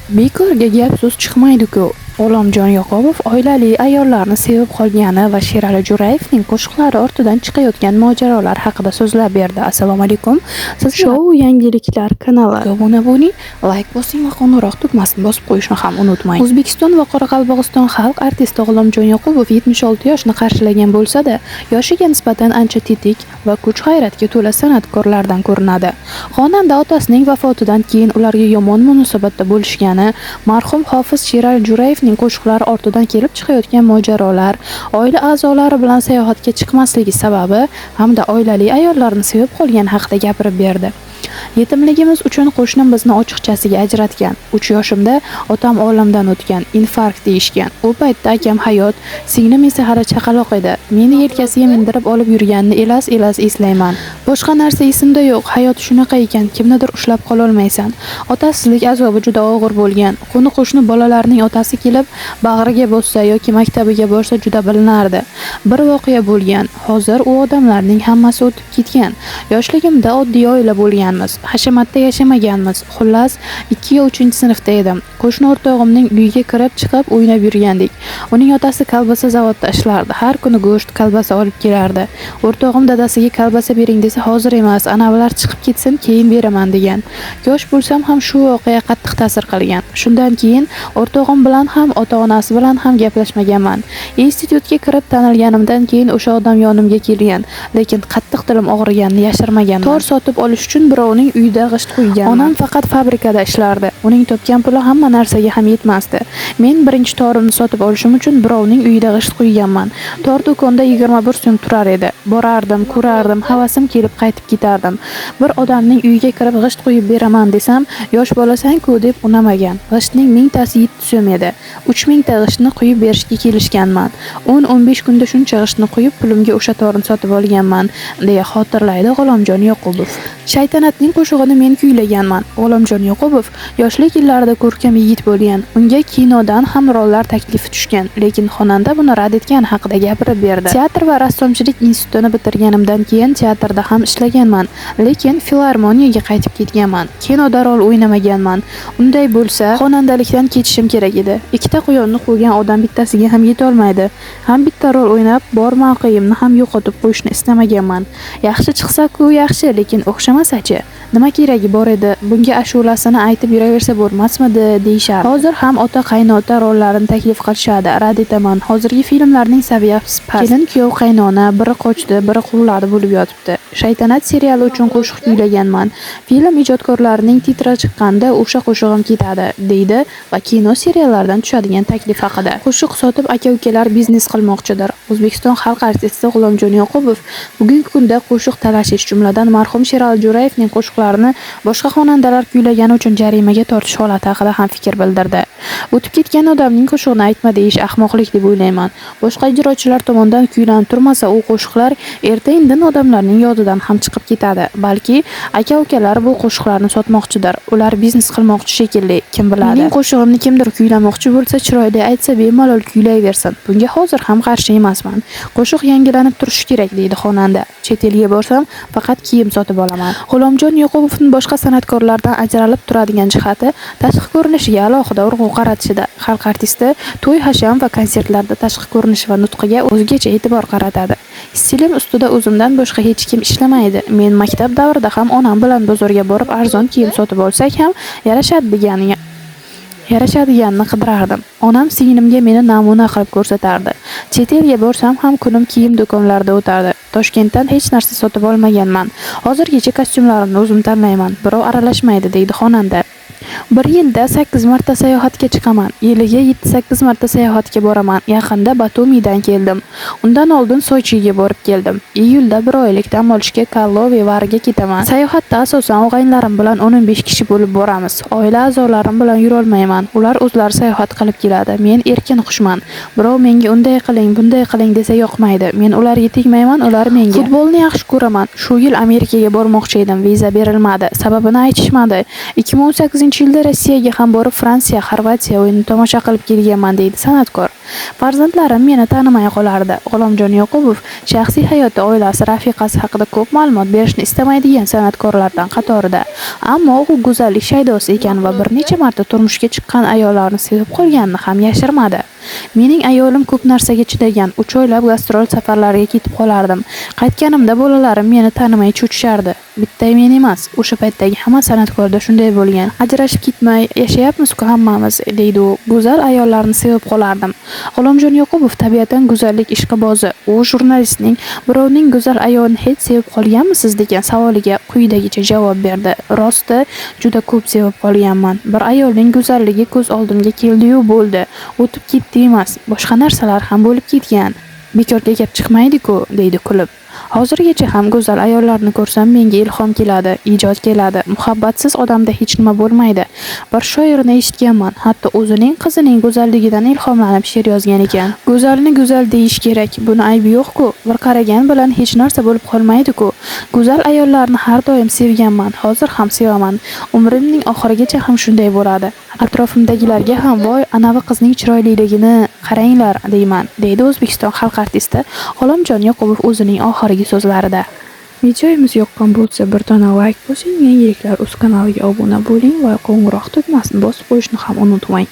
Bekorga gap-so'z chiqmaydi-ku. Olamjon Yoqubov oilali ayollarni sevib qolgani va Sherali Jo'rayevning qo'shiqlari ortidan chiqayotgan mojarolar haqida so'zlab berdi. Assalomu alaykum. Siz Show yangiliklar kanali obuna bo'ling, like bosing va qo'ng'iroq tugmasini bosib qo'yishni ham unutmang. O'zbekiston va Qoraqalpog'iston xalq artisti Olamjon Yoqubov 76 yoshni qarshilagan bo'lsa-da, yoshiga nisbatan ancha tetik va kuch-g'ayratga to'la san'atkorlardan ko'rinadi. Xonanda otasining vafotidan keyin ularga yomon munosabatda bo'lishgani, marhum hofiz Sherali Jo'rayevning qo'shiqlari ortidan kelib chiqayotgan mojarolar, oila a'zolari bilan sayohatga chiqmasligi sababi hamda oilali ayollarni sevib qolgani haqida gapirib berdi. Yetimligimiz uchun qo'shnim bizni ochiqchasiga ajratgan. 3 yoshimda otam olamdan o'tgan, infarkt deyishgan. U paytda akam hayot, singlim esa hali chaqaloq edi. Meni yelkasiga mindirib olib yurganini elas-elas eslayman. Boshqa narsa esimda yo'q. Hayot shunaqa ekan, kimnidir ushlab qol olmaysan. Otasizlik azobi juda og'ir bo'lgan. Qo'ni-qo'shni bolalarning otasi kelib bag'riga bossa yoki maktabiga borsa juda bilinardi. Bir voqea bo'lgan. Hozir u odamlarning hammasi o'tib ketgan. Yoshligimda oddiy oila bo'lganmiz. Hashamatda yashamaganmiz. Xullas, 2 yo 3 sinfda edim. Qo'shni o'rtog'imning uyiga kirib chiqib o'ynab yurgandik. Uning otasi kolbasa zavodda ishlardi. Har kuni go'sht, kolbasa olib kelardi. O'rtog'im dadasiga kolbasa bering desa, hozir emas, anavilar chiqib ketsin, keyin beraman degan. Yosh bo'lsam ham shu voqea qattiq ta'sir qilgan. Shundan keyin o'rtog'im bilan ham, ota-onasi bilan ham gaplashmaganman. Institutga kirib tanilganimdan keyin o'sha odam yonimga kelgan, lekin qattiq dilim og'riganini yashirmaganman. Tor sotib olish uchun birovning uyida g'isht qo'ygan. Onam faqat fabrikada ishlardi. Uning topgan puli hamma narsaga ham yetmasdi. Men birinchi torimni sotib olishim uchun birovning uyida g'isht qo'yganman. Tor do'konda 21 so'm turar edi. Borardim, ko'rardim, havasim kelib qaytib ketardim. Bir odamning uyiga kirib g'isht qo'yib beraman desam, yosh bolasan-ku deb unamagan. G'ishtning 1000 tasi 7 so'm edi. 3000 ta g'ishtni qo'yib berishga kelishganman. 10-15 kunda shuncha g'ishtni qo'yib pulimga o'sha torni sotib olganman, deya xotirlaydi Olamjon Yoqubov. Shaytanatning qo'shig'ini men kuylaganman. Olamjon Yoqubov yoshlik yillarida ko'rkam yigit bo'lgan. Unga kinodan ham rollar taklifi tushgan, lekin xonanda buni rad etgani haqida gapirib berdi. Teatr va rassomchilik institutini bitirganimdan keyin teatrda ham ishlaganman, lekin filarmoniyaga qaytib ketganman. Kinoda rol o'ynamaganman. Unday bo'lsa, xonandalikdan ketishim kerak edi. Ikkita quyonni qo'ygan odam bittasiga ham yeta olmaydi. Ham bitta rol o'ynab, bor mavqeyimni ham yo'qotib qo'yishni istamaganman. Yaxshi chiqsa-ku yaxshi, lekin o'xshamasa-chi? Nima keragi bor edi? Bunga ashulasini aytib yuraversa bo'lmasmidi, deyishar. Hozir ham ota qaynota rollarini taklif qilishadi. Rad etaman. Hozirgi filmlarning saviyasi past. Kelin kuyov qaynona biri qochdi, biri quvladi bo'lib yotibdi. Shaytanat seriali uchun qo'shiq kuylaganman. Film ijodkorlarining titri chiqqanda o'sha qo'shig'im ketadi, deydi va kino seriallardan tushadigan taklif haqida. Qo'shiq sotib aka-ukalar biznes qilmoqchidir. O'zbekiston xalq artisti Olamjon Yoqubov bugungi kunda qo'shiq talashish, jumladan marhum Sherali Jo'rayevning qo'shiqlarini boshqa xonandalar kuylagani uchun jarimaga tortish holati haqida ham fikr bildirdi. O'tib ketgan odamning qo'shig'ini aytma deyish ahmoqlik deb o'ylayman. Boshqa ijrochilar tomonidan kuylanib turmasa, u qo'shiqlar erta-indin odamlarning yodidan ham chiqib ketadi. Balki aka-ukalar bu qo'shiqlarni sotmoqchidir. Ular biznes qilmoqchi shekilli, kim biladi. Mening qo'shig'imni kimdir kuylamoqchi bo'lsa, chiroyli aytsa, bemalol kuylayversin. Bunga hozir ham qarshi emasman. Qo'shiq yangilanib turishi kerak, deydi xonanda. Chet elga borsam, faqat kiyim sotib olaman. Olamjon Yoqubovning boshqa san'atkorlardan ajralib turadigan jihati tashqi ko'rinishiga alohida urg'u qaratishida. Xalq artisti to'y, hasham va konsertlarda tashqi ko'rinish va nutqiga o'zgacha e'tibor qaratadi. Stilim ustida o'zimdan boshqa hech kim ishlamaydi. Men maktab davrida ham onam bilan bozorga borib arzon kiyim sotib olsak ham yarashadiganini qidirardim. Onam singlimga meni namuna qilib ko'rsatardi. Chet elga borsam ham kunim kiyim do'konlarida o'tardi. Toshkentdan hech narsa sotib olmaganman. Hozirgacha kostyumlarimni o'zim tanlayman. Birov aralashmaydi, deydi xonanda. Bir yilda 8 marta sayohatga chiqaman. Yiliga 7-8 marta sayohatga boraman. Yaqinda Batumidan keldim. Undan oldin Sochiga borib keldim. Iyulda bir oylik dam olishga Karlovy Varga ketaman. Sayohatda asosan og'aynilarim bilan 15 kishi bo'lib boramiz. Oila a'zolarim bilan yura olmayman. Ular o'zlari sayohat qilib keladi. Men erkin qushman. Birov menga unday qiling, bunday qiling desa yoqmaydi. Men ularga tegmayman, ular menga. Futbolni yaxshi ko'raman. Shu yil Amerikaga bormoqchi edim, viza berilmadi. Sababini aytishmadi. 2018-yilda Endi Rossiyaga ham borib, Fransiya, Xorvatiya o'yinini tomosha qilib kelganman, deydi san'atkor. Farzandlarim meni tanimay qolardi. G'ulomjon Yoqubov shaxsiy hayoti, oilasi, rafiqasi haqida ko'p ma'lumot berishni istamaydigan san'atkorlardan qatorida. Ammo u go'zallik shaydosi ekan va bir necha marta turmushga chiqqan ayollarni sevib qolganini ham yashirmadi. Mening ayolim ko'p narsaga chidagan. 3 oylab gastrol safarlariga ketib qolardim. Qaytganimda bolalarim meni tanimay cho'chishardi. Bitta men emas, o'sha paytdagi hamma san'atkorda shunday bo'lgan. Ajrashib ketmay yashayapmiz-ku hammamiz, deydi u. Go'zal ayollarni sevib qolardim. G'ulomjon Yoqubov tabiatan go'zallik ishqibozi. U jurnalistning birovning go'zal ayolini hech sevib qolganmisiz degan savoliga quyidagicha javob berdi. Rosti, juda ko'p sevib qolganman. Bir ayolning go'zalligi ko'z oldimga keldi-yu bo'ldi. O'tib ketdi emas, boshqa narsalar ham bo'lib ketgan. Bekorga gap chiqmaydi-ku, deydi kulib. Hozirgacha ham go'zal ayollarni ko'rsam menga ilhom keladi, ijod keladi. Muhabbatsiz odamda hech nima bo'lmaydi. Bir shoirni eshitganman, hatto o'zining qizining go'zalligidan ilhomlanib she'r yozgan ekan. Go'zalni go'zal deyish kerak, buni aybi yo'q-ku. Bir qaragan bilan hech narsa bo'lib qolmaydi-ku. Go'zal ayollarni har doim sevganman, hozir ham sevaman. Umrimning oxirigacha ham shunday bo'ladi. Atrofimdagilarga ham voy, anavi qizning chiroyliligini qaranglar deyman, deydi O'zbekiston xalq artisti G'ulomjon Yoqubov o'zining oxirgi so'zlarida. Videomiz yoqqan bo'lsa, bir dona like bosing, yangiliklar uz kanaliga obuna bo'ling va qo'ng'iroq tugmasini bosib qo'yishni ham unutmang.